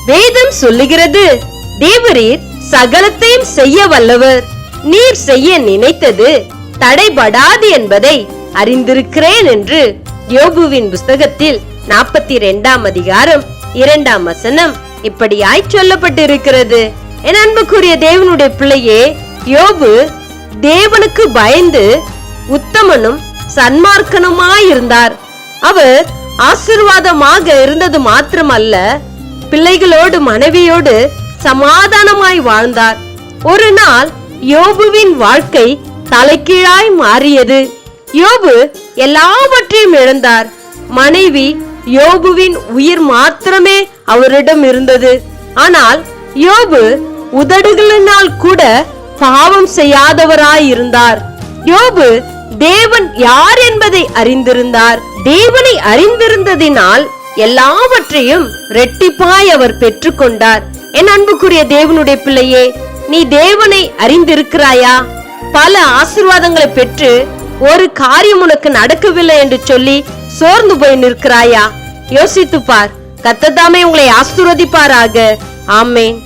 வேதம் சொல்லுகிறது, தேவரீர் சகலத்தையும் செய்ய வல்லவர், நீர் செய்ய நினைத்தது தடைபடாது என்பதை அறிந்திருக்கிறேன் என்று யோபுவின் புஸ்தகத்தில் 42ஆம் அதிகாரம் 2ஆம் வசனம் இப்படியாய் சொல்லப்பட்டிருக்கிறது. என் அன்புக்குரிய தேவனுடைய பிள்ளையே, யோபு தேவனுக்கு பயந்து உத்தமனும் சன்மார்க்கனுமாயிருந்தார். அவர் ஆசீர்வாதமாக இருந்தது மாத்திரமல்ல, பிள்ளைகளோடு மனைவியோடு சமாதானமாய் வாழ்ந்தார். ஒரு நாள் யோபுவின் வாழ்க்கை தலைகீழாய் மாறியது. யோபு எல்லாவற்றையும் இழந்தார். மனைவி யோபுவின் உயிர் மாத்திரமே அவரிடம் இருந்தது. ஆனால் யோபு உதடுகளினால் கூட பாவம் செய்யாதவராய் இருந்தார். யோபு தேவன் யார் என்பதை அறிந்திருந்தார். தேவனை அறிந்திருந்ததினால் எல்லாவற்றையும் ரெட்டிப்பாய் அவர் பெற்றுக்கொண்டார். என் அன்புக்குரிய தேவனுடைய பிள்ளையே, நீ தேவனை அறிந்திருக்கிறாயா? பல ஆசீர்வாதங்களை பெற்று ஒரு காரியம் உனக்கு நடக்கவில்லை என்று சொல்லி சோர்ந்து போய் நிற்கிறாயா? யோசித்து பார். கர்த்தர் தாமே உங்களை ஆசீர்வதிப்பாராக. ஆமென்.